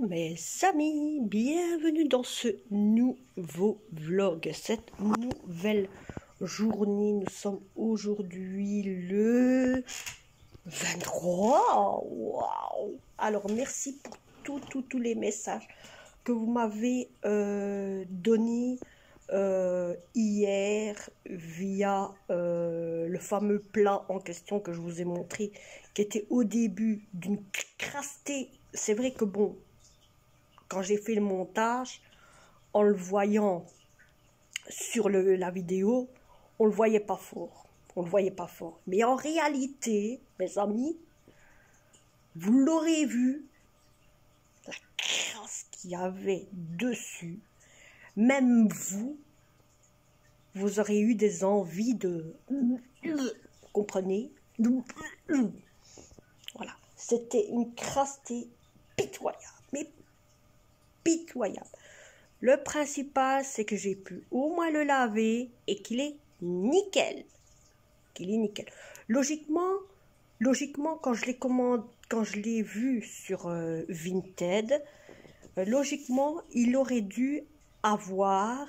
mes amis, bienvenue dans ce nouveau vlog, cette nouvelle journée. Nous sommes aujourd'hui le 23. Waouh! Alors merci pour tous les messages que vous m'avez donnés hier via le fameux plat en question que je vous ai montré, qui était au début d'une crasseté. C'est vrai que bon, quand j'ai fait le montage, en le voyant sur la vidéo, on le voyait pas fort. On le voyait pas fort. Mais en réalité, mes amis, vous l'aurez vu, la crasse qu'il y avait dessus, même vous aurez eu des envies de... Vous comprenez? Voilà. C'était une crasseté pitoyable. Mais pitoyable. Le principal, c'est que j'ai pu au moins le laver et qu'il est nickel. Logiquement, quand je l'ai vu sur Vinted, logiquement, il aurait dû avoir...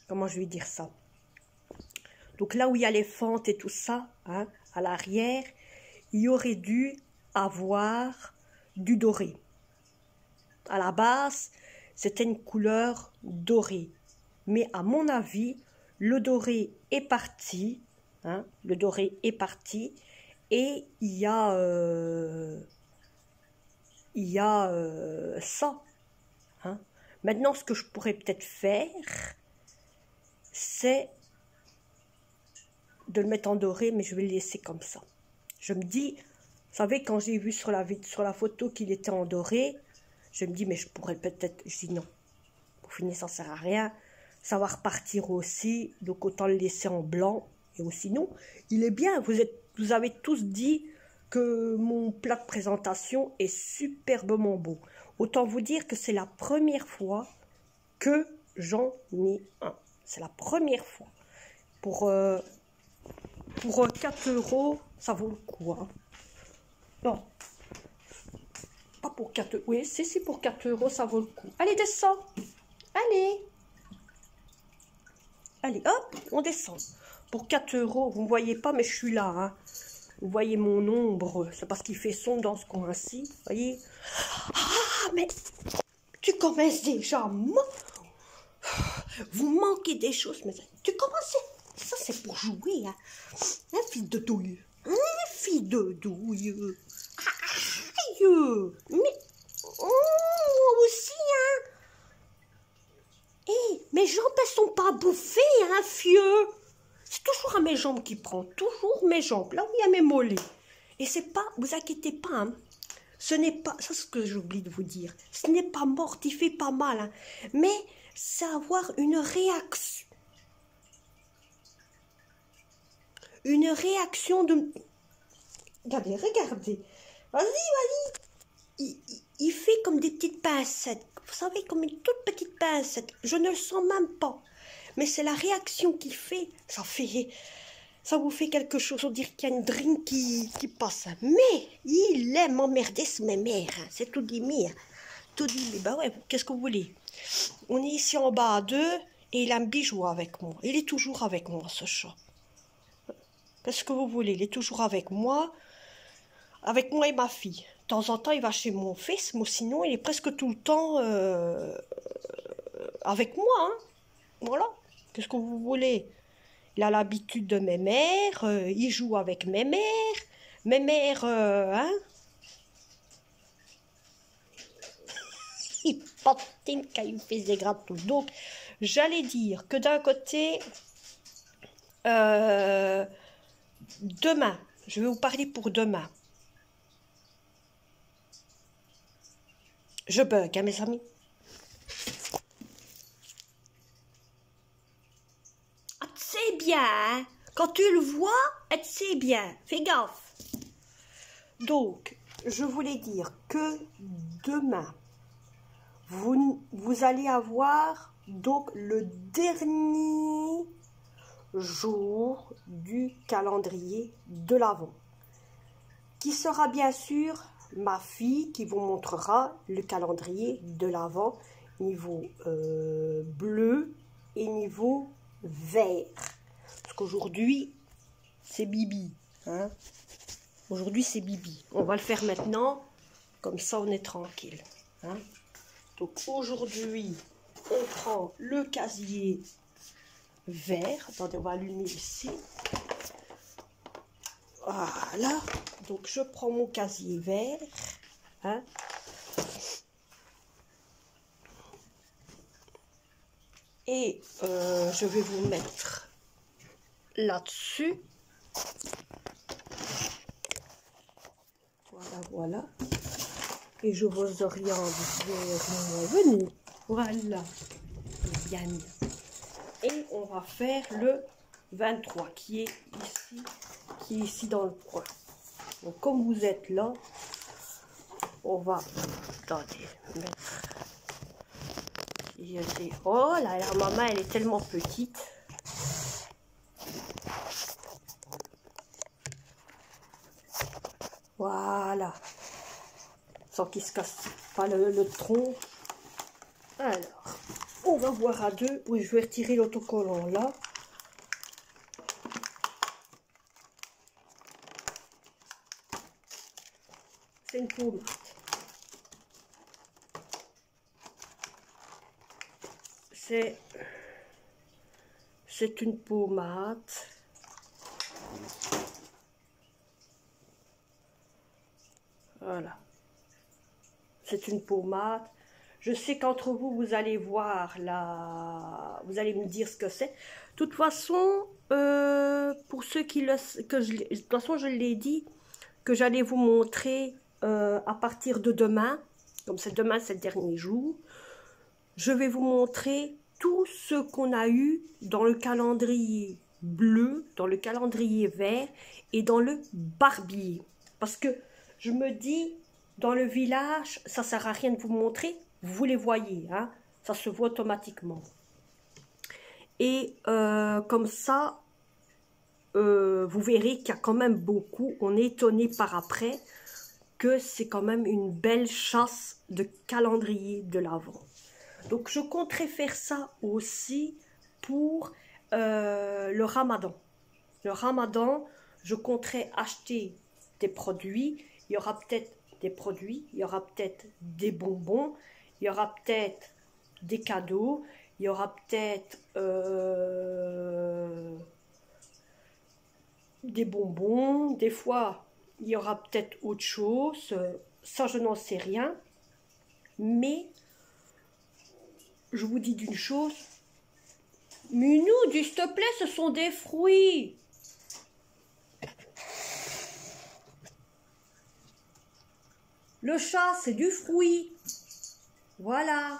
comment je vais dire ça? Donc là où il y a les fentes et tout ça, hein, à l'arrière, il aurait dû avoir du doré. À la base, c'était une couleur dorée. Mais à mon avis, le doré est parti. Hein, le doré est parti. Et il y a ça. Hein. Maintenant, ce que je pourrais peut-être faire, c'est de le mettre en doré, mais je vais le laisser comme ça. Je me dis, vous savez, quand j'ai vu sur la photo qu'il était en doré, je me dis, mais je pourrais peut-être... Je dis non, pour finir, ça ne sert à rien. Ça va repartir aussi, donc autant le laisser en blanc. Et aussi non, il est bien. Vous avez tous dit que mon plat de présentation est superbement beau. Autant vous dire que c'est la première fois que j'en ai un. C'est la première fois. Pour 4 €, ça vaut le coup. Hein. Non. Pas pour 4 €. Oui, si, pour 4 €, ça vaut le coup. Allez, descends. Allez. Allez, hop, on descend. Pour 4 €, vous ne me voyez pas, mais je suis là. Hein. Vous voyez mon ombre. C'est parce qu'il fait sombre dans ce coin-ci. Vous voyez? Ah, mais tu commences déjà. Vous manquez des choses, mais tu commences. Ça, c'est pour jouer. Hein. Un fille de douille. Un fille de douille. Aïe. Mais moi aussi, hein. Hé, mes jambes, elles sont pas bouffées, hein, fieux. C'est toujours à mes jambes qui prend. Toujours mes jambes. Là où il y a mes mollets. Et c'est pas, vous inquiétez pas, hein. Ce n'est pas, ça c'est ce que j'oublie de vous dire. Ce n'est pas mortifié, pas mal, hein. Mais c'est avoir une réaction. Une réaction de... Regardez, regardez. Vas-y. Il fait comme des petites pincettes. Vous savez, comme une toute petite pincette. Je ne le sens même pas. Mais c'est la réaction qu'il fait. Ça vous fait quelque chose. On dirait qu'il y a une drink qui passe. Mais il aime emmerder ce mémère. Hein. C'est tout dit mis. Hein. Tout dit mis. Bah ouais, qu'est-ce que vous voulez? On est ici en bas à deux et il aime bien jouer avec moi. Il est toujours avec moi, ce chat. Qu'est-ce que vous voulez? Il est toujours avec moi et ma fille. De temps en temps, il va chez mon fils, mais sinon, il est presque tout le temps avec moi. Hein. Voilà. Qu'est-ce que vous voulez? Il a l'habitude de mes mères, il joue avec mes mères. Mes mères, hein? Il patine quand il fait des gratouilles. Donc, j'allais dire que d'un côté... demain, je vais vous parler pour demain. Je bug, hein, mes amis. Ah, c'est bien, hein? Quand tu le vois, c'est bien. Fais gaffe. Donc, je voulais dire que demain, vous allez avoir donc le dernier jour du calendrier de l'Avent, qui sera bien sûr ma fille qui vous montrera le calendrier de l'Avent niveau bleu et niveau vert. Parce qu'aujourd'hui, c'est Bibi. Hein? Aujourd'hui, c'est Bibi. On va le faire maintenant. Comme ça, on est tranquille. Hein? Donc, aujourd'hui, on prend le casier vert. Attendez, on va allumer ici. Voilà. Donc, je prends mon casier vert. Hein? Et je vais vous mettre là-dessus. Voilà, voilà. Et je vous oriente vers venez. Voilà. Bien. Et on va faire le 23 qui est ici dans le coin. Donc comme vous êtes là, on va attendez, mettre. Oh là là, maman, elle est tellement petite. Voilà. Sans qu'il se casse pas le tronc. Alors, on va voir à deux. Oui, je vais retirer l'autocollant là. C'est une pommade. C'est une pommade. Voilà. C'est une pommade. Je sais qu'entre vous, vous allez voir là, vous allez me dire ce que c'est. De toute façon, pour ceux qui de toute façon, je l'ai dit que j'allais vous montrer à partir de demain, comme c'est demain, c'est le dernier jour, je vais vous montrer tout ce qu'on a eu dans le calendrier bleu, dans le calendrier vert et dans le barbier. Parce que je me dis, dans le village, ça ne sert à rien de vous montrer, vous les voyez, hein, ça se voit automatiquement. Et comme ça, vous verrez qu'il y a quand même beaucoup, on est étonné par après, que c'est quand même une belle chasse de calendrier de l'Avent. Donc je compterai faire ça aussi pour le Ramadan. Le Ramadan, je compterai acheter des produits. Il y aura peut-être des produits, il y aura peut-être des bonbons, il y aura peut-être des cadeaux, il y aura peut-être des bonbons. Des fois, il y aura peut-être autre chose. Ça, je n'en sais rien. Mais je vous dis d'une chose. Minou, s'il te plaît, ce sont des fruits. Le chat, c'est du fruit. Voilà.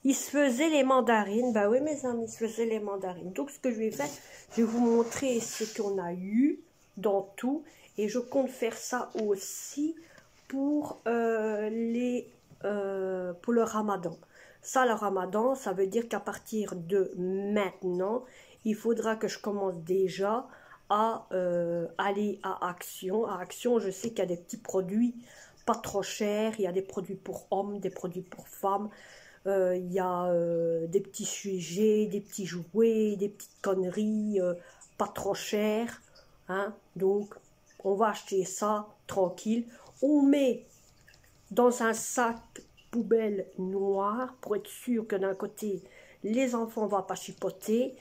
Il se faisait les mandarines. Bah oui, mes amis, il se faisait les mandarines. Donc, ce que je vais faire, je vais vous montrer ce qu'on a eu dans tout. Et je compte faire ça aussi pour pour le Ramadan. Ça, le Ramadan, ça veut dire qu'à partir de maintenant, il faudra que je commence déjà à aller à Action. À Action, je sais qu'il y a des petits produits pas trop chers. Il y a des produits pour hommes, des produits pour femmes. Il y a des petits sujets, des petits jouets, des petites conneries pas trop chères. Hein? Donc, on va acheter ça tranquille. On met dans un sac poubelle noir pour être sûr que d'un côté, les enfants ne vont pas chipoter.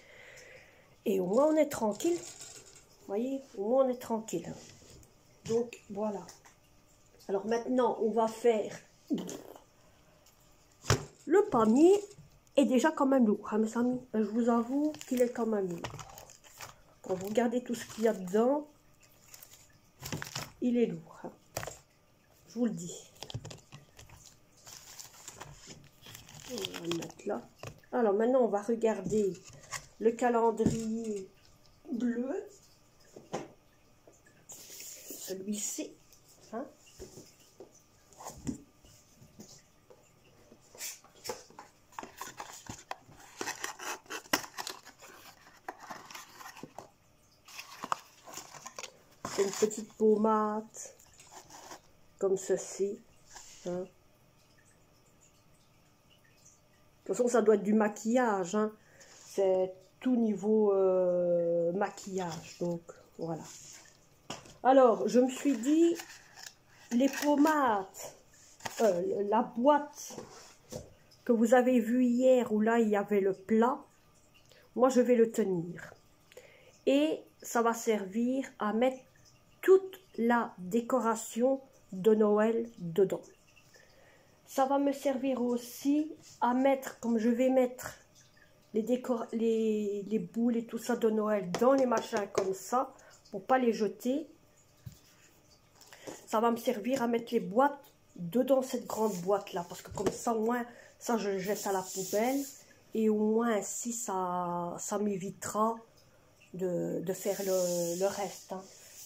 Et au moins, on est tranquille. Vous voyez, au moins, on est tranquille. Donc, voilà. Alors maintenant, on va faire... Le panier est déjà quand même lourd, hein, mes amis. Je vous avoue qu'il est quand même lourd. Quand vous regardez tout ce qu'il y a dedans, il est lourd. Hein. Je vous le dis. On va le mettre là. Alors maintenant, on va regarder le calendrier bleu. Celui-ci. Hein. C'est une petite pommade, comme ceci. Hein. De toute façon, ça doit être du maquillage. Hein. C'est tout niveau maquillage. Donc, voilà. Alors, je me suis dit, les pommades, la boîte que vous avez vue hier, où là, il y avait le plat, moi, je vais le tenir. Et ça va servir à mettre toute la décoration de Noël dedans. Ça va me servir aussi à mettre, comme je vais mettre les boules et tout ça de Noël dans les machins comme ça, pour pas les jeter. Ça va me servir à mettre les boîtes dedans cette grande boîte là, parce que comme ça au moins, ça je le jette à la poubelle, et au moins ainsi ça m'évitera de faire le reste. Hein.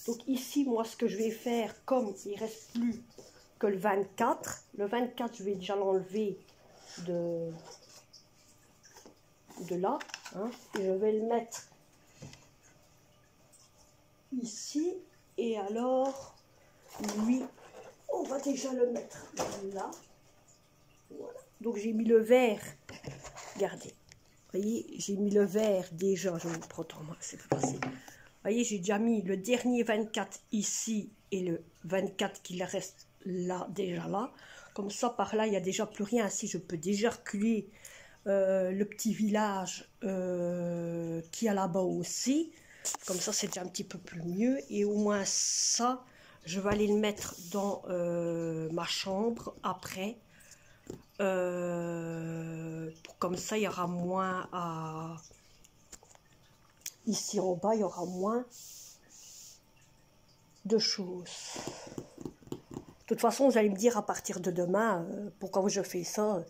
Donc ici, moi ce que je vais faire, comme il ne reste plus que le 24 je vais déjà l'enlever de là, hein, et je vais le mettre ici, et alors lui on va déjà le mettre là. Voilà. Donc j'ai mis le vert, regardez, vous voyez, j'ai mis le vert déjà, je vais le prendre en main, c'est plus facile. Vous voyez, j'ai déjà mis le dernier 24 ici et le 24 qui reste là, déjà là. Comme ça, par là, il n'y a déjà plus rien. Ainsi, je peux déjà reculer le petit village qui est là-bas aussi. Comme ça, c'est déjà un petit peu plus mieux. Et au moins ça, je vais aller le mettre dans ma chambre après. Comme ça, il y aura moins à... Ici en bas, il y aura moins de choses. De toute façon, vous allez me dire à partir de demain, pourquoi je fais ça,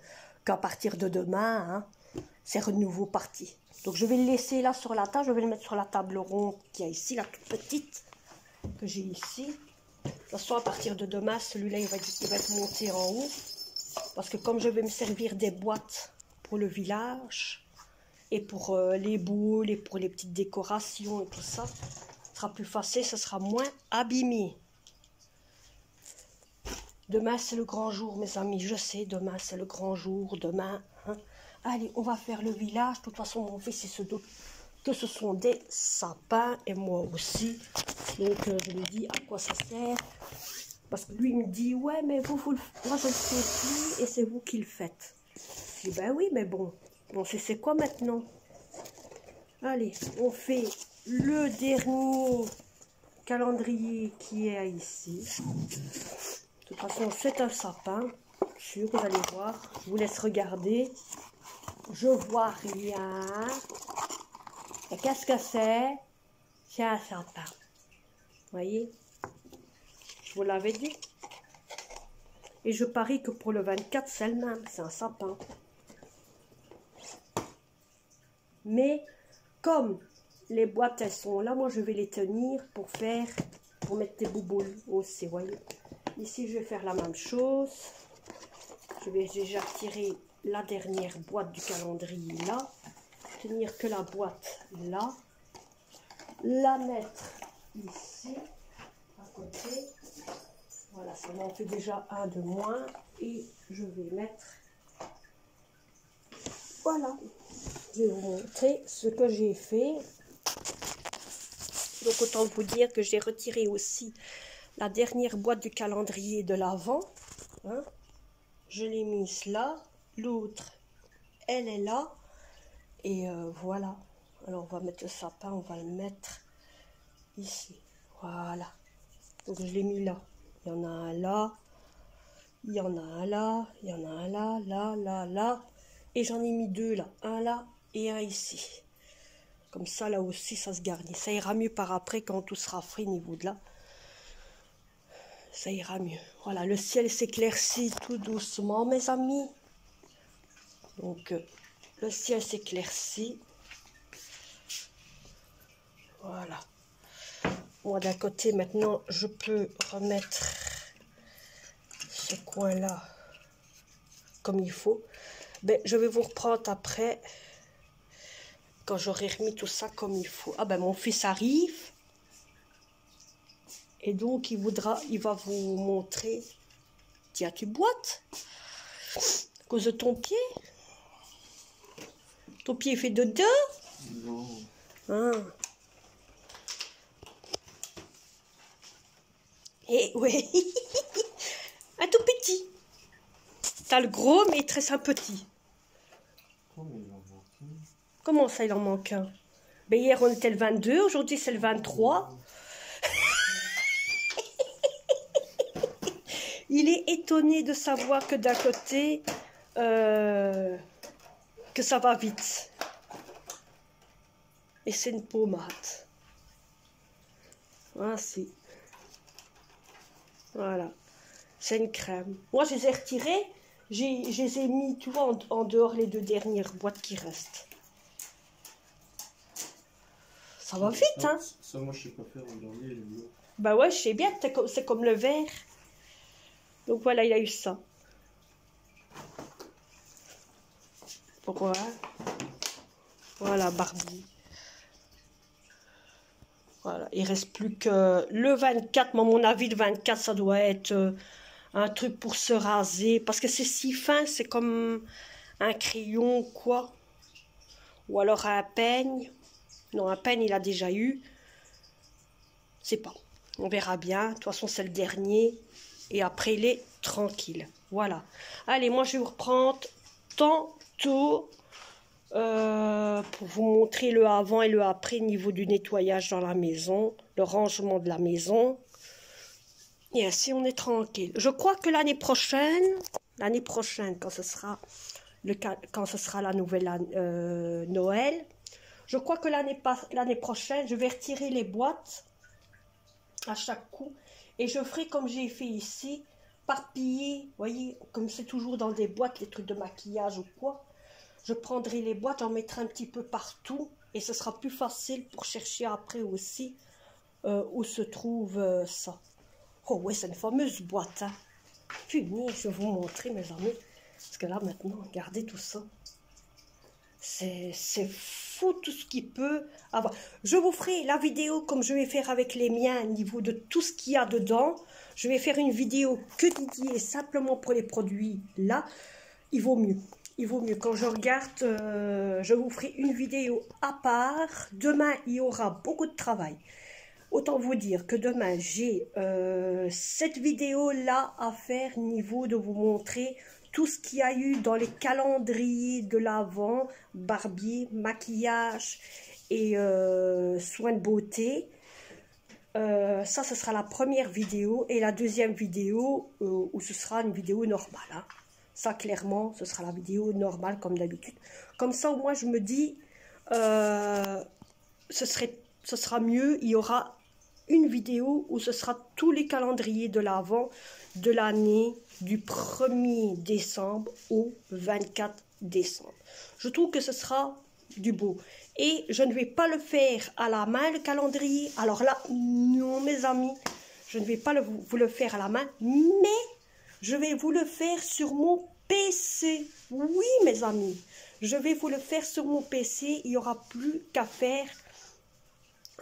qu'à partir de demain, hein, c'est de nouveau parti. Donc je vais le laisser là sur la table, je vais le mettre sur la table ronde qui est ici, la toute petite, que j'ai ici. De toute façon, à partir de demain, celui-là, il va être monté en haut. Parce que comme je vais me servir des boîtes pour le village, et pour les boules, et pour les petites décorations et tout ça, ce sera plus facile, ce sera moins abîmé. Demain, c'est le grand jour, mes amis, je sais, demain, c'est le grand jour, demain. Hein. Allez, on va faire le village. De toute façon, mon fils, il se doute que ce sont des sapins, et moi aussi. Donc, je lui dis à quoi ça sert. Parce que lui, il me dit, ouais, mais moi, je le fais plus, et c'est vous qui le faites. Je dis, ben oui, mais bon, on sait c'est quoi maintenant. Allez, on fait le dernier calendrier qui est ici. De toute façon, c'est un sapin. Sûr, vous allez voir. Je vous laisse regarder. Je vois rien. Et qu'est-ce que c'est? C'est un sapin. Vous voyez? Je vous l'avais dit. Et je parie que pour le 24, c'est le même. C'est un sapin. Mais comme les boîtes, elles sont là, moi, je vais les tenir pour mettre des bouboules aussi, voyez. Ici, je vais faire la même chose. Je vais déjà retirer la dernière boîte du calendrier là. Tenir que la boîte là. La mettre ici, à côté. Voilà, ça m'en fait déjà un de moins. Et je vais mettre... Voilà. Je vais vous montrer ce que j'ai fait. Donc, autant vous dire que j'ai retiré aussi la dernière boîte du calendrier de l'Avent. Hein. Je l'ai mise là. L'autre, elle est là. Et voilà. Alors, on va mettre le sapin. On va le mettre ici. Voilà. Donc, je l'ai mis là. Il y en a un là. Il y en a un là. Il y en a un là. Là, là, là. Et j'en ai mis deux là. Un là et un ici. Comme ça, là aussi, ça se garnit. Ça ira mieux par après quand tout sera frais au niveau de là. Ça ira mieux. Voilà, le ciel s'éclaircit tout doucement, mes amis. Donc, le ciel s'éclaircit. Voilà. Moi, d'un côté, maintenant, je peux remettre ce coin-là comme il faut. Ben, je vais vous reprendre après, quand j'aurai remis tout ça comme il faut. Ah ben, mon fils arrive. Et donc, il va vous montrer. Tiens, tu boites à cause de ton pied. Ton pied fait de deux. Non. Ah. Et oui, un tout petit. T'as le gros, mais il te reste un petit. Comment ça, il en manque un? Ben, hier, on était le 22, aujourd'hui, c'est le 23. Il est étonné de savoir que d'un côté, que ça va vite. Et c'est une pommade. Voici. Voilà. C'est une crème. Moi, je les ai retirés. Je les ai mis, tu vois, en dehors les 2 dernières boîtes qui restent. Ça va vite, hein? Ça, moi, je sais pas faire. Regardez, le bleu. Bah ouais, je sais bien, c'est comme le verre. Donc voilà, il a eu ça. Pourquoi? Voilà, Barbie. Voilà, il reste plus que le 24. Mais à mon avis, le 24, ça doit être un truc pour se raser. Parce que c'est si fin, c'est comme un crayon, quoi. Ou alors un peigne. Non, un peigne, il a déjà eu. C'est pas. On verra bien. De toute façon, c'est le dernier. Et après, il est tranquille. Voilà. Allez, moi, je vais vous reprendre tantôt pour vous montrer le avant et le après niveau du nettoyage dans la maison, le rangement de la maison. Et ainsi, on est tranquille. Je crois que l'année prochaine, quand ce sera la nouvelle Noël, je crois que l'année prochaine, je vais retirer les boîtes à chaque coup. Et je ferai comme j'ai fait ici, parpiller, voyez, comme c'est toujours dans des boîtes, les trucs de maquillage ou quoi. Je prendrai les boîtes, j'en mettrai un petit peu partout. Et ce sera plus facile pour chercher après aussi où se trouve ça. Oh ouais, c'est une fameuse boîte, hein. Punaise, je vais vous montrer, mes amis. Parce que là, maintenant, regardez tout ça. C'est fou tout ce qu'il peut avoir. Je vous ferai la vidéo comme je vais faire avec les miens au niveau de tout ce qu'il y a dedans. Je vais faire une vidéo que dédiée simplement pour les produits là. Il vaut mieux. Il vaut mieux. Quand je regarde, je vous ferai une vidéo à part. Demain, il y aura beaucoup de travail. Autant vous dire que demain, j'ai cette vidéo-là à faire niveau de vous montrer tout ce qu'il y a eu dans les calendriers de l'Avent, barbier, maquillage et soins de beauté. Ça, ce sera la première vidéo. Et la deuxième vidéo, où ce sera une vidéo normale. Hein. Ça, clairement, ce sera la vidéo normale comme d'habitude. Comme ça, au moins, je me dis, ce sera mieux. Il y aura une vidéo où ce sera tous les calendriers de l'Avent de l'année du 1er décembre au 24 décembre. Je trouve que ce sera du beau. Et je ne vais pas le faire à la main, le calendrier. Alors là, non, mes amis, je ne vais pas vous le faire à la main, mais je vais vous le faire sur mon PC. Oui, mes amis, je vais vous le faire sur mon PC. Il n'y aura plus qu'à faire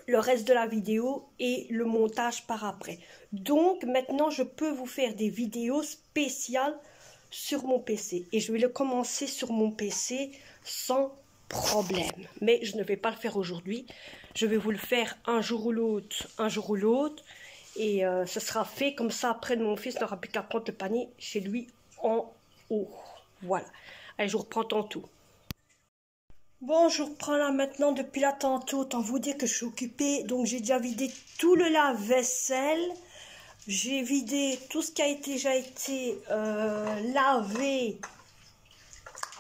le reste de la vidéo et le montage par après. Donc maintenant je peux vous faire des vidéos spéciales sur mon PC et je vais le commencer sur mon PC sans problème, mais je ne vais pas le faire aujourd'hui. Je vais vous le faire un jour ou l'autre et ce sera fait comme ça. Après, mon fils n'aura plus qu'à prendre le panier chez lui en haut. Voilà, allez, je vous reprends tantôt. Bon, je reprends là maintenant depuis là tantôt, autant vous dire que je suis occupée. Donc j'ai déjà vidé tout le lave-vaisselle. J'ai vidé tout ce qui a déjà été lavé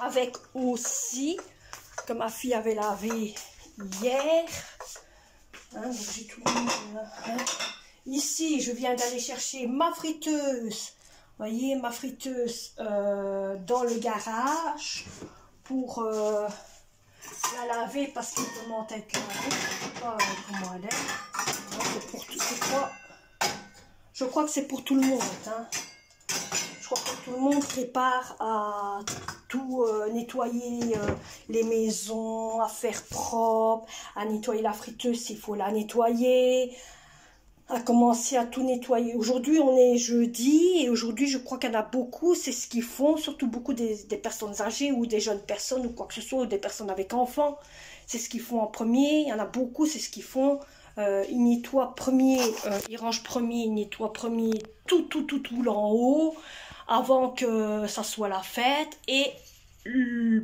avec aussi, que ma fille avait lavé hier. Hein, donc j'ai tout mis là, hein. Ici, je viens d'aller chercher ma friteuse. Vous voyez, ma friteuse dans le garage pour... la laver parce qu'il commence à être lavé. Je ne sais pas comment elle est. Je crois que c'est pour tout le monde. Hein. Je crois que tout le monde prépare à tout nettoyer les maisons, à faire propre, à nettoyer la friteuse s'il faut la nettoyer. à commencer à tout nettoyer. Aujourd'hui, on est jeudi et aujourd'hui, je crois qu'il y en a beaucoup. C'est ce qu'ils font, surtout beaucoup des personnes âgées ou des jeunes personnes ou quoi que ce soit, ou des personnes avec enfants. C'est ce qu'ils font en premier. Il y en a beaucoup, c'est ce qu'ils font. Ils nettoient premier, ils rangent premier, ils nettoient premier tout en haut avant que ça soit la fête. Et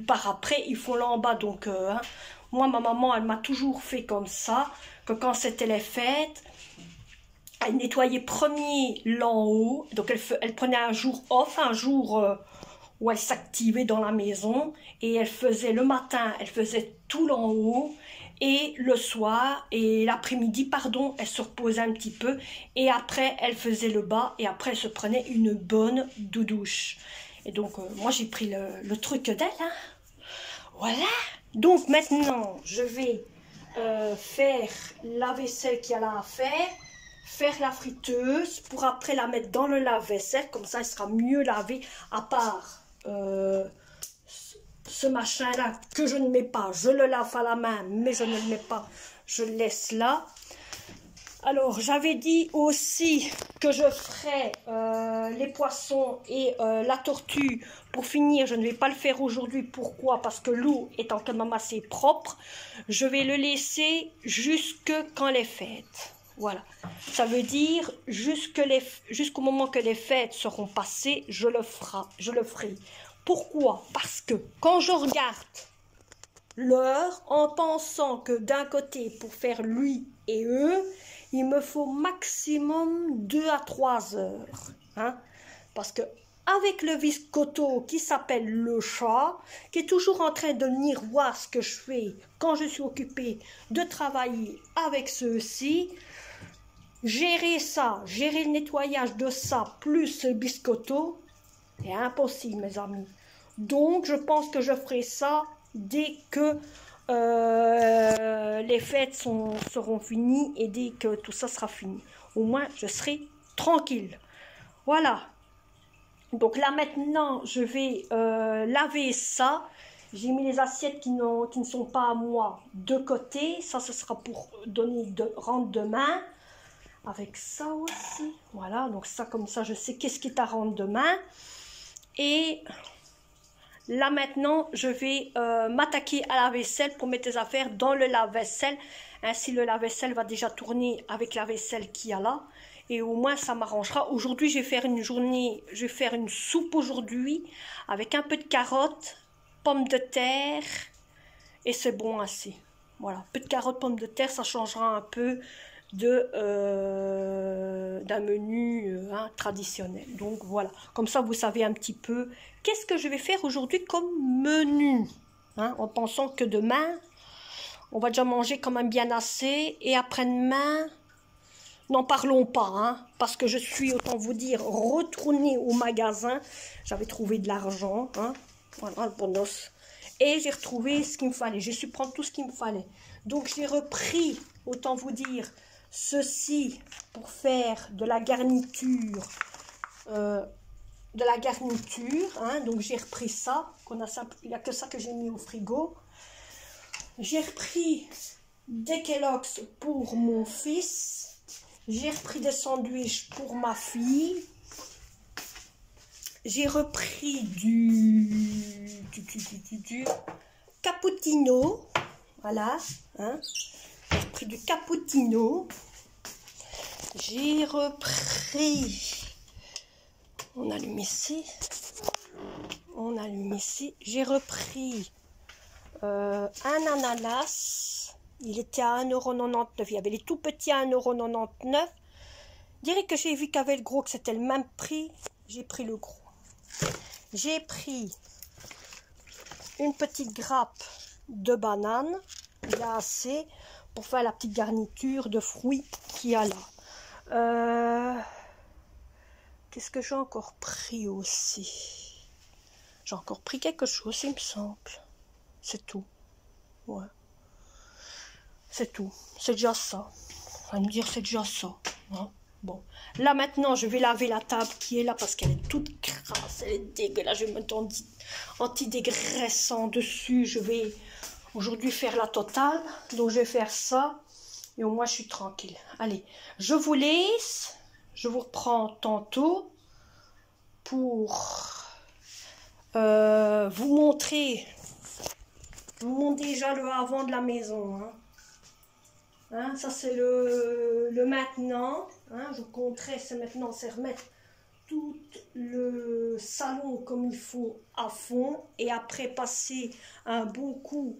par après, ils font là en bas. Donc, moi, ma maman, elle m'a toujours fait comme ça, que quand c'était les fêtes, elle nettoyait premier l'en haut, donc elle prenait un jour off, un jour où elle s'activait dans la maison, et elle faisait le matin, elle faisait tout l'en haut, et le soir, et l'après-midi, pardon, elle se reposait un petit peu, et après elle faisait le bas, et après elle se prenait une bonne douche. Et donc moi j'ai pris le truc d'elle, hein. Voilà. Donc maintenant je vais faire la vaisselle qu'il y a là à faire la friteuse pour après la mettre dans le lave-vaisselle, comme ça elle sera mieux lavée, à part ce machin là que je ne mets pas, je le lave à la main mais je ne le mets pas, je le laisse là. Alors j'avais dit aussi que je ferais les poissons et la tortue pour finir. Je ne vais pas le faire aujourd'hui. Pourquoi? Parce que l'eau étant quand même assez propre, je vais le laisser jusque quand les fêtes. Voilà, ça veut dire jusqu'au moment que les fêtes seront passées, je le ferai. Pourquoi? Parce que quand je regarde l'heure, en pensant que d'un côté, pour faire lui et eux, il me faut maximum 2 à 3 heures. Hein? Parce que avec le viscoto qui s'appelle le chat, qui est toujours en train de venir voir ce que je fais quand je suis occupée de travailler avec ceux-ci, gérer ça, gérer le nettoyage de ça, plus le biscotto, c'est impossible, mes amis. Donc, je pense que je ferai ça dès que les fêtes seront finies et dès que tout ça sera fini. Au moins, je serai tranquille. Voilà. Donc là, maintenant, je vais laver ça. J'ai mis les assiettes qui ne sont pas à moi de côté. Ça, ce sera pour rendre demain. Avec ça aussi, voilà, donc ça comme ça je sais qu'est-ce qui est à rendre demain. Et là maintenant je vais m'attaquer à la vaisselle pour mettre les affaires dans le lave-vaisselle. Ainsi le lave-vaisselle va déjà tourner avec la vaisselle qu'il y a là. Et au moins ça m'arrangera. Aujourd'hui je vais faire une soupe aujourd'hui avec un peu de carottes, pommes de terre et c'est bon assez. Voilà, peu de carottes, pommes de terre, ça changera un peu d'un menu traditionnel. Donc voilà, comme ça vous savez un petit peu qu'est-ce que je vais faire aujourd'hui comme menu, hein, en pensant que demain on va déjà manger quand même bien assez et après-demain n'en parlons pas, hein, parce que je suis, autant vous dire, retournée au magasin. J'avais trouvé de l'argent, hein, voilà, le bonus, et j'ai retrouvé ce qu'il me fallait. J'ai su prendre tout ce qu'il me fallait. Donc j'ai repris, autant vous dire, ceci pour faire de la garniture, hein, donc j'ai repris ça, il n'y a que ça que j'ai mis au frigo. J'ai repris des Kellogg's pour mon fils, j'ai repris des sandwichs pour ma fille, j'ai repris du cappuccino, voilà, hein. J'ai repris du cappuccino. J'ai repris. On allume ici. J'ai repris un ananas. Il était à 1,99 €. Il y avait les tout petits à 1,99 €. Je dirais que j'ai vu qu'avec le gros, que c'était le même prix. J'ai pris le gros. J'ai pris une petite grappe de bananes. Il y a assez pour faire la petite garniture de fruits qu'il y a là. Qu'est-ce que j'ai encore pris aussi? J'ai encore pris quelque chose, il me semble. C'est tout. Ouais. C'est tout. C'est déjà ça. On va me dire c'est déjà ça. Hein? Bon. Là maintenant, je vais laver la table qui est là parce qu'elle est toute crasse. Elle est dégueulasse. Je vais mettre anti-dégraissant dessus. Je vais aujourd'hui faire la totale. Donc je vais faire ça. Et au moins, je suis tranquille. Allez, je vous laisse. Je vous reprends tantôt pour vous montrer. Je vous montre déjà le avant de la maison. Hein, ça, c'est le maintenant. Hein, je compterai, c'est maintenant, c'est remettre tout le salon comme il faut à fond. Et après, passer un bon coup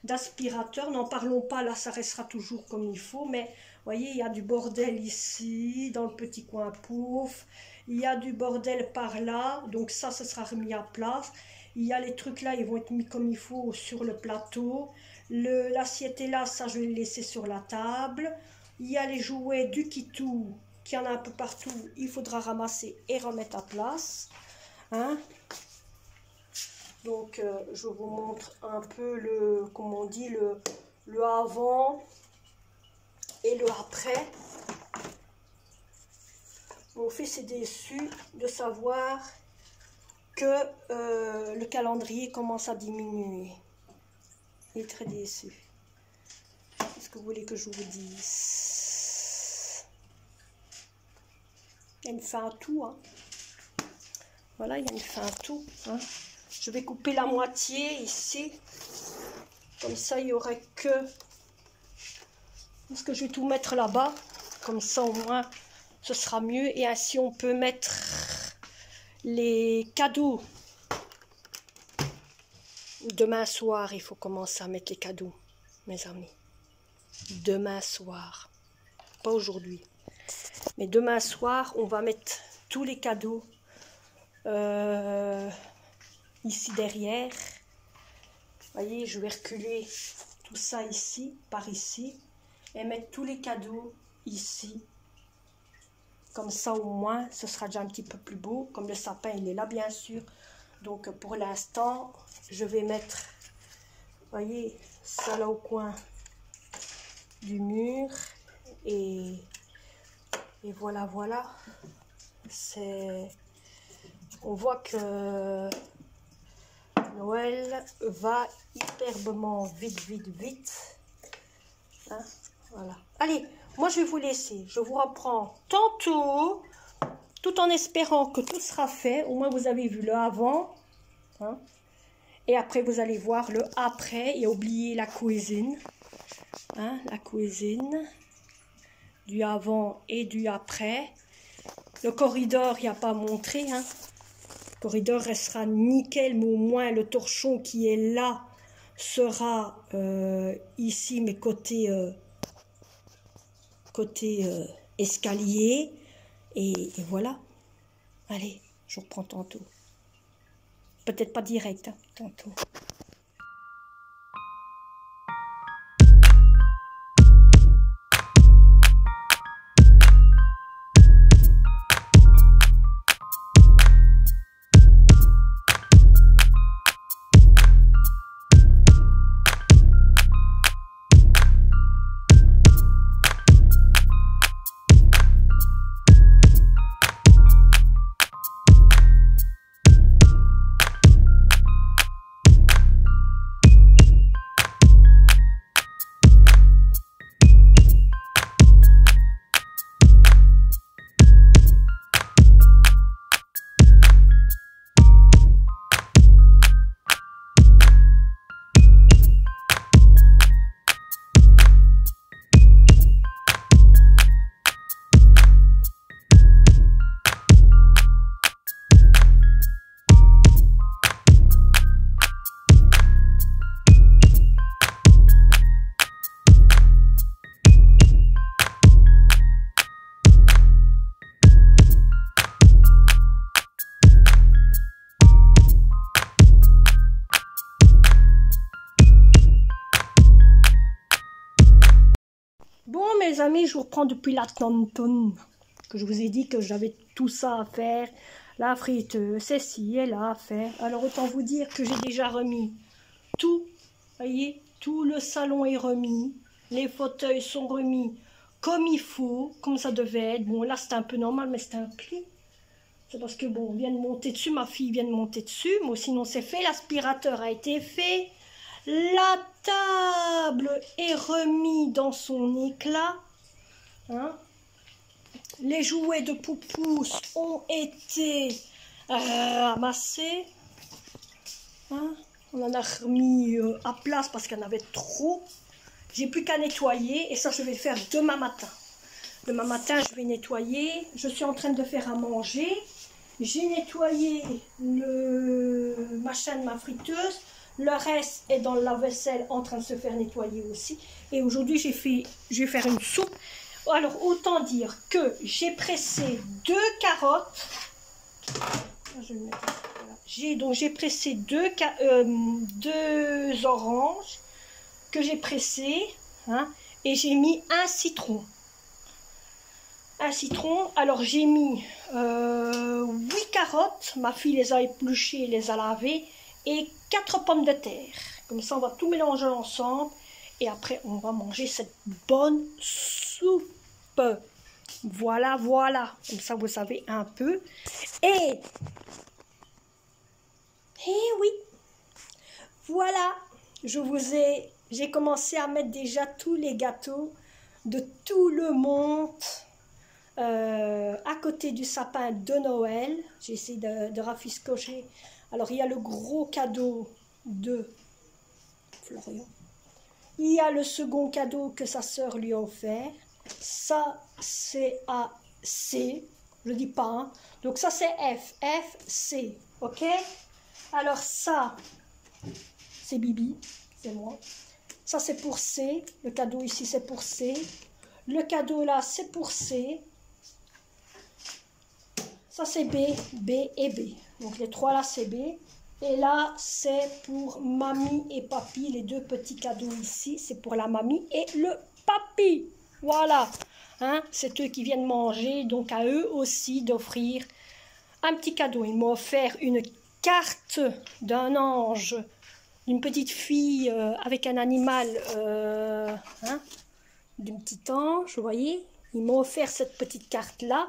d'aspirateur. N'en parlons pas, là, ça restera toujours comme il faut. Mais, vous voyez, il y a du bordel ici, dans le petit coin pouf. Il y a du bordel par là. Donc ça, ce sera remis à place. Il y a les trucs là, ils vont être mis comme il faut sur le plateau. L'assiette est là, ça je vais le laisser sur la table. Il y a les jouets du Kitou, qu'il y en a un peu partout. Il faudra ramasser et remettre à place. Hein? Donc je vous montre un peu le, comment on dit, le avant et le après. Mon fils est déçu de savoir que le calendrier commence à diminuer. Il est très déçu. Qu'est-ce que vous voulez que je vous dise? Il y a une fin à tout. Hein. Voilà, il y a une fin à tout. Hein. Je vais couper la moitié ici. Comme ça, il n'y aurait que... Parce que je vais tout mettre là-bas. Comme ça, au moins, ce sera mieux. Et ainsi, on peut mettre les cadeaux. Demain soir, il faut commencer à mettre les cadeaux, mes amis. Demain soir. Pas aujourd'hui. Mais demain soir, on va mettre tous les cadeaux ici derrière. Vous voyez, je vais reculer tout ça ici, par ici. Et mettre tous les cadeaux ici. Comme ça, au moins, ce sera déjà un petit peu plus beau. Comme le sapin, il est là, bien sûr. Donc, pour l'instant, je vais mettre, vous voyez, ça là au coin du mur. Et voilà, voilà. On voit que Noël va hyperbement vite. Hein, voilà. Allez, moi, je vais vous laisser. Je vous reprends tantôt. Tout en espérant que tout sera fait. Au moins, vous avez vu le avant. Hein. Et après, vous allez voir le après. Et oubliez la cuisine. Hein, la cuisine. Du avant et du après. Le corridor, il n'y a pas à montrer. Hein. Le corridor restera nickel. Mais au moins, le torchon qui est là sera ici, mais côté escalier. Et voilà. Allez, je reprends tantôt. Peut-être pas direct, hein, tantôt. Bon, mes amis, je vous reprends depuis la tonne que je vous ai dit que j'avais tout ça à faire. La friteuse, ceci et là à faire. Alors, autant vous dire que j'ai déjà remis tout. Voyez, tout le salon est remis. Les fauteuils sont remis comme il faut, comme ça devait être. Bon, là, c'était un peu normal, mais c'était un pli. C'est parce que, bon, on vient de monter dessus. Ma fille vient de monter dessus. Moi, sinon, c'est fait. L'aspirateur a été fait. La table est remise dans son éclat. Hein. Les jouets de Poupousse ont été ramassés. Hein. On en a remis à place parce qu'il y en avait trop. J'ai plus qu'à nettoyer et ça je vais le faire demain matin. Demain matin je vais nettoyer. Je suis en train de faire à manger. J'ai nettoyé le machin de ma friteuse. Le reste est dans le lave-vaisselle en train de se faire nettoyer aussi. Et aujourd'hui je vais faire une soupe. Alors autant dire que j'ai pressé 2 carottes. J'ai pressé deux oranges que j'ai pressées, hein, et j'ai mis un citron. Alors j'ai mis 8 carottes, ma fille les a épluchées, les a lavées, et 4 pommes de terre. Comme ça on va tout mélanger ensemble et après on va manger cette bonne soupe. Voilà, comme ça vous savez un peu. Et oui, voilà, j'ai commencé à mettre déjà tous les gâteaux de tout le monde à côté du sapin de Noël. J'ai essayé de rafiscocher. Alors il y a le gros cadeau de Florian. Il y a le second cadeau que sa sœur lui a offert. Ça c'est A, C, je dis pas, hein. Donc ça c'est F, C, ok. Alors ça, c'est Bibi, c'est moi. Ça c'est pour C, le cadeau ici c'est pour C. Le cadeau là c'est pour C. Ça c'est B, B et B. Donc les 3 là c'est B. Et là c'est pour mamie et papy, les 2 petits cadeaux ici. C'est pour la mamie et le papy. Voilà, hein, c'est eux qui viennent manger, donc à eux aussi d'offrir un petit cadeau. Ils m'ont offert une carte d'un ange, d'une petite fille avec un animal, hein, d'un petit ange, vous voyez. Ils m'ont offert cette petite carte-là.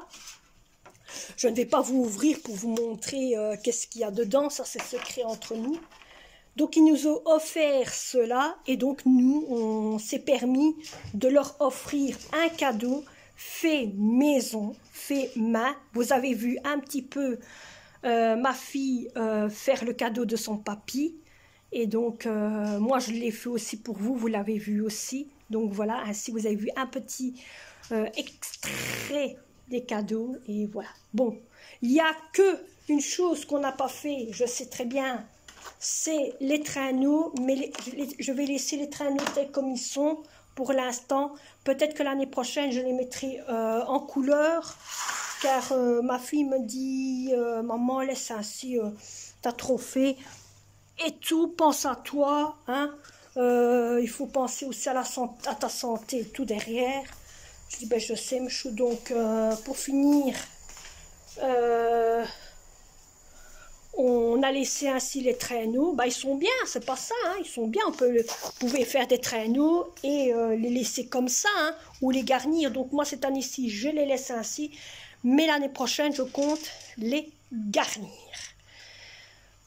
Je ne vais pas vous ouvrir pour vous montrer qu'est-ce qu'il y a dedans, ça c'est secret entre nous. Donc ils nous ont offert cela et donc nous, on s'est permis de leur offrir un cadeau fait maison, fait main. Vous avez vu un petit peu ma fille faire le cadeau de son papy. Et donc moi je l'ai fait aussi pour vous, vous l'avez vu aussi. Donc voilà, ainsi vous avez vu un petit extrait des cadeaux et voilà. Bon, il n'y a que une chose qu'on n'a pas fait, je sais très bien. C'est les traîneaux, mais je vais laisser les traîneaux tels comme ils sont pour l'instant. Peut-être que l'année prochaine, je les mettrai en couleur, car ma fille me dit, maman, laisse ainsi, t'as trop fait. Et tout, pense à toi, hein. Il faut penser aussi à ta santé et tout derrière. Je dis, ben je sais, Michou, donc pour finir... on a laissé ainsi les traîneaux, bah, ils sont bien, c'est pas ça, hein, ils sont bien, vous pouvez faire des traîneaux et les laisser comme ça, hein, ou les garnir. Donc moi cette année-ci, je les laisse ainsi, mais l'année prochaine, je compte les garnir.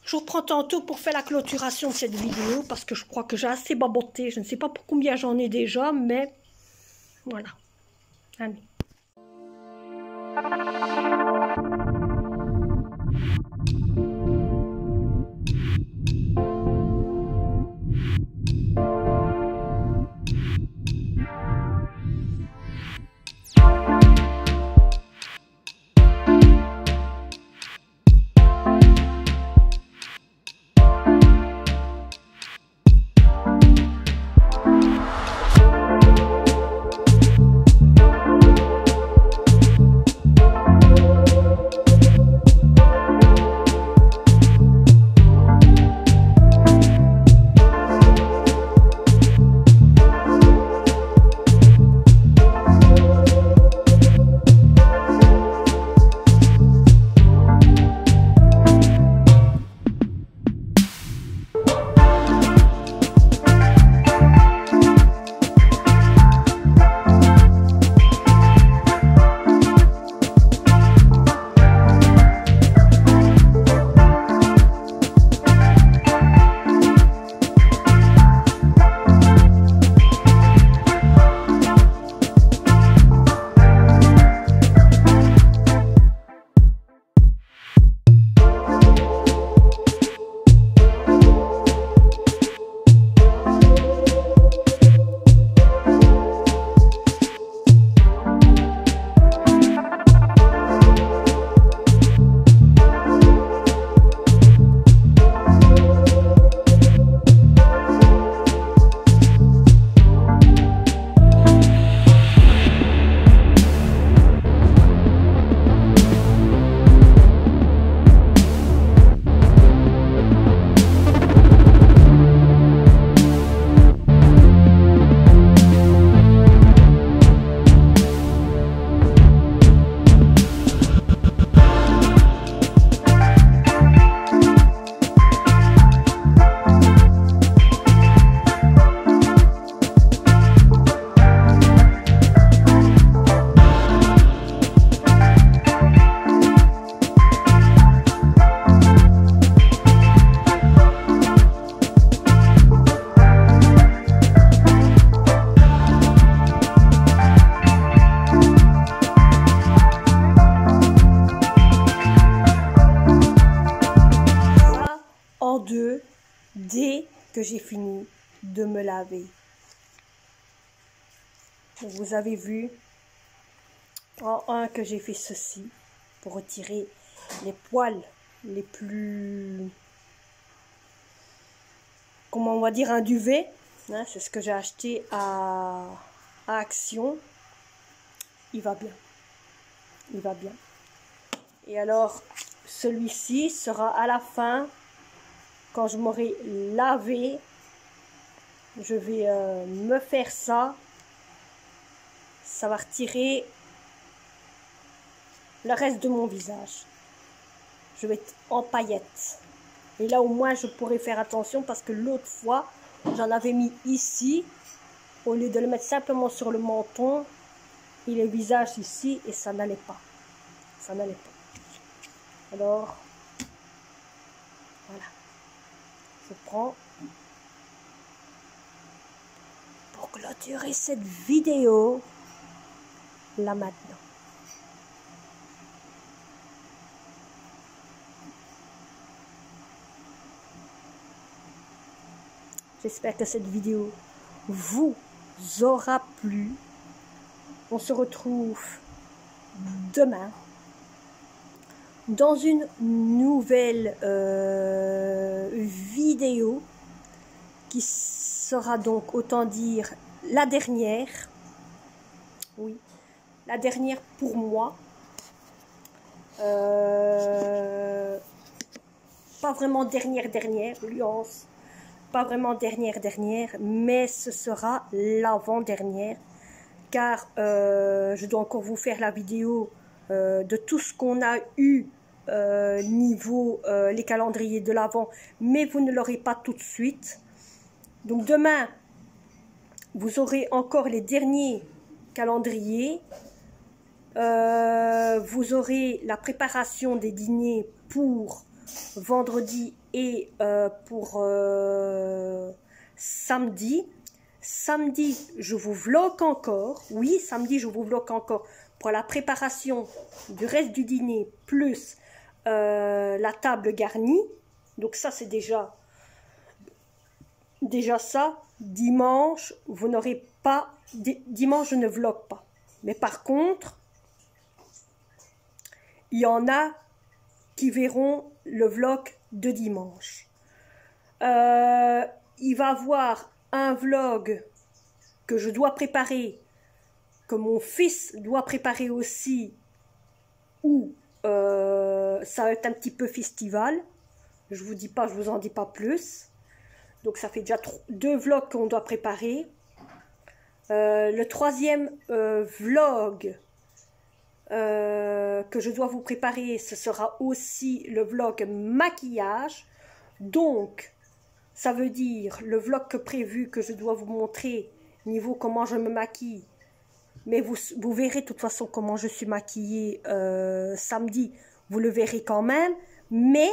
Je vous reprends tantôt pour faire la clôturation de cette vidéo, parce que je crois que j'ai assez baboté, je ne sais pas pour combien j'en ai déjà, mais voilà. Allez. j'ai fini de me laver. Donc, vous avez vu en un que j'ai fait ceci pour retirer les poils les plus, comment on va dire, un duvet. Hein, c'est ce que j'ai acheté à Action. Il va bien. Il va bien. Et alors, celui-ci sera à la fin, quand je m'aurai lavé, je vais me faire ça. Ça va retirer le reste de mon visage. Je vais être en paillettes. Et là, au moins, je pourrai faire attention parce que l'autre fois, j'en avais mis ici, au lieu de le mettre simplement sur le menton et le visage ici, et ça n'allait pas. Ça n'allait pas. Alors, voilà. Je prends pour clôturer cette vidéo là maintenant. J'espère que cette vidéo vous aura plu. On se retrouve demain dans une nouvelle vidéo qui sera donc, autant dire, la dernière. Oui, la dernière pour moi. Pas vraiment dernière, nuance. Pas vraiment dernière, mais ce sera l'avant-dernière. Car je dois encore vous faire la vidéo de tout ce qu'on a eu niveau les calendriers de l'Avent, mais vous ne l'aurez pas tout de suite. Donc demain, vous aurez encore les derniers calendriers. Vous aurez la préparation des dîners pour vendredi et pour samedi. Samedi, je vous vlog encore. Oui, samedi, je vous vlog encore pour la préparation du reste du dîner plus la table garnie. Donc ça, c'est déjà ça. Dimanche, vous n'aurez pas... Dimanche, je ne vlog pas. Mais par contre, il y en a qui verront le vlog de dimanche. Il va y avoir un vlog que je dois préparer, que mon fils doit préparer aussi, où ça va être un petit peu festival. Je vous dis pas, je vous en dis pas plus. Donc ça fait déjà 2 vlogs qu'on doit préparer. Le troisième vlog que je dois vous préparer, ce sera aussi le vlog maquillage. Donc ça veut dire le vlog prévu que je dois vous montrer niveau comment je me maquille. Mais vous verrez de toute façon comment je suis maquillée samedi. Vous le verrez quand même. Mais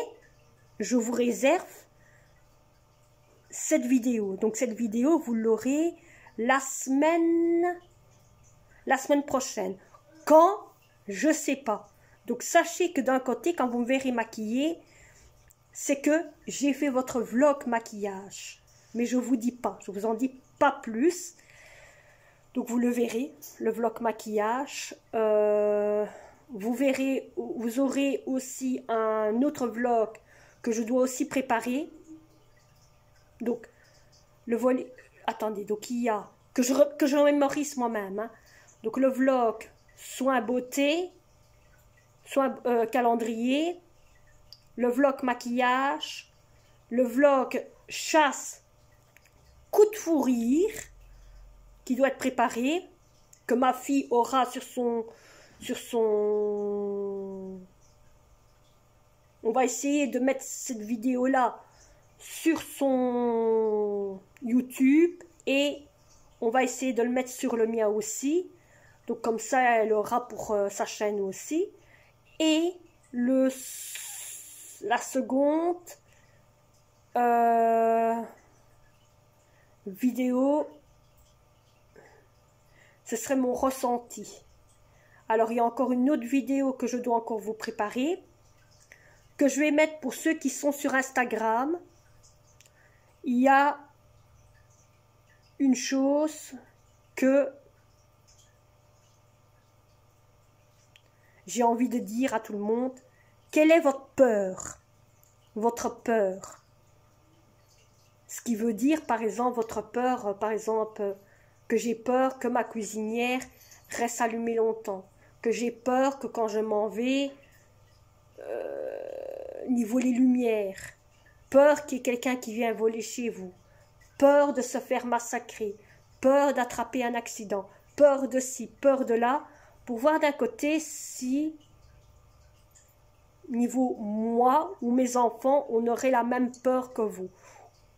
je vous réserve cette vidéo. Donc cette vidéo, vous l'aurez la semaine prochaine. Quand? Je sais pas. Donc sachez que d'un côté, quand vous me verrez maquillée, c'est que j'ai fait votre vlog maquillage. Mais je vous dis pas, je vous en dis pas plus. Donc vous le verrez, le vlog maquillage. Vous verrez, vous aurez aussi un autre vlog que je dois aussi préparer. Donc le volet, attendez, donc il y a que je mémorise moi-même. Hein. Donc le vlog soins beauté, soins calendrier, le vlog maquillage, le vlog chasse coup de fou rire qui doit être préparé, que ma fille aura sur son on va essayer de mettre cette vidéo là sur son YouTube et on va essayer de le mettre sur le mien aussi. Donc comme ça, elle aura pour sa chaîne aussi. Et la seconde vidéo, ce serait mon ressenti. Alors il y a encore une autre vidéo que je dois encore vous préparer, que je vais mettre pour ceux qui sont sur Instagram. il y a une chose que j'ai envie de dire à tout le monde. Quelle est votre peur? Votre peur. Ce qui veut dire, par exemple, votre peur, par exemple, que j'ai peur que ma cuisinière reste allumée longtemps. Que j'ai peur que quand je m'en vais, niveau les lumières. Peur qu'il y ait quelqu'un qui vient voler chez vous. Peur de se faire massacrer. Peur d'attraper un accident. Peur de ci, peur de là. Pour voir d'un côté si, niveau moi ou mes enfants, on aurait la même peur que vous.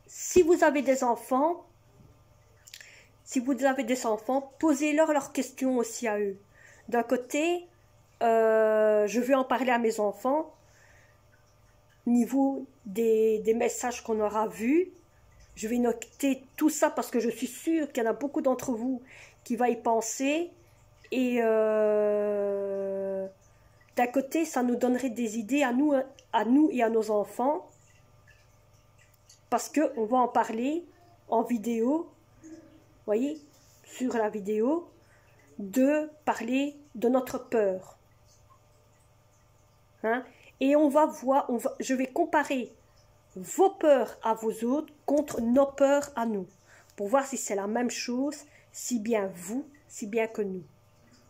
Si vous avez des enfants, posez-leur leurs questions aussi à eux. D'un côté, je vais en parler à mes enfants, niveau des messages qu'on aura vus. Je vais noter tout ça parce que je suis sûre qu'il y en a beaucoup d'entre vous qui vont y penser. Et d'un côté, ça nous donnerait des idées à nous et à nos enfants. Parce qu'on va en parler en vidéo, voyez, sur la vidéo, de parler de notre peur. Hein? Et on va voir, je vais comparer vos peurs à vos autres contre nos peurs à nous. Pour voir si c'est la même chose, si bien vous, si bien que nous.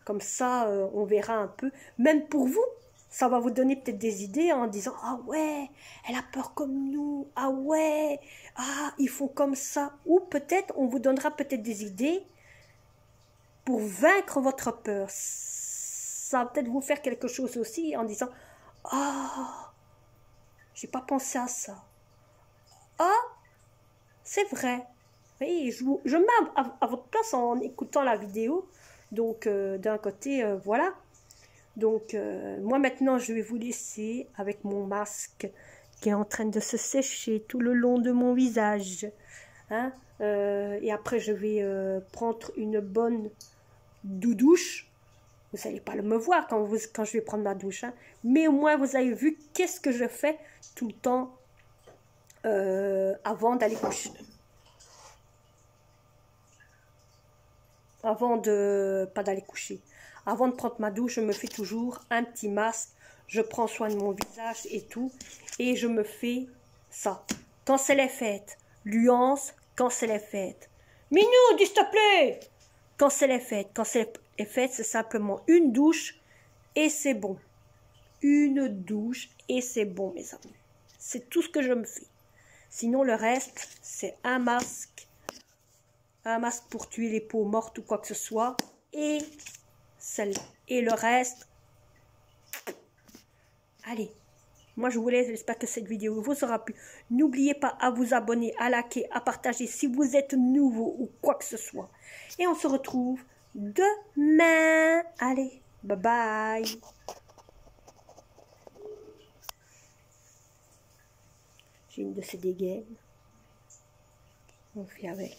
Comme ça, on verra un peu. Même pour vous, ça va vous donner peut-être des idées en disant « Ah ouais, elle a peur comme nous. Ah ouais, ah, ils font comme ça. » Ou peut-être, on vous donnera peut-être des idées pour vaincre votre peur. Ça va peut-être vous faire quelque chose aussi en disant « Ah, j'ai pas pensé à ça. Ah, c'est vrai. » Oui, je mets à votre place en écoutant la vidéo. Donc, d'un côté, voilà. Donc, moi maintenant, je vais vous laisser avec mon masque qui est en train de se sécher tout le long de mon visage. Hein? Et après, je vais prendre une bonne douche. Vous n'allez pas me voir quand je vais prendre ma douche. Hein? Mais au moins, vous avez vu qu'est-ce que je fais tout le temps avant d'aller coucher. Pas d'aller coucher. Avant de prendre ma douche, je me fais toujours un petit masque. Je prends soin de mon visage et tout. Et je me fais ça. Quand c'est les fêtes. Luance, quand c'est les fêtes. Minou, dis s'il te plaît. Quand c'est les fêtes. Quand c'est les fêtes, c'est simplement une douche et c'est bon. Une douche et c'est bon, mes amis. C'est tout ce que je me fais. Sinon, le reste, c'est un masque. Un masque pour tuer les peaux mortes ou quoi que ce soit. Et celle-là. Et le reste, allez, moi je vous laisse, j'espère que cette vidéo vous aura plu. N'oubliez pas à vous abonner, à liker, à partager si vous êtes nouveau ou quoi que ce soit. Et on se retrouve demain. Allez, bye bye. J'ai une de ces dégaines. On fait avec.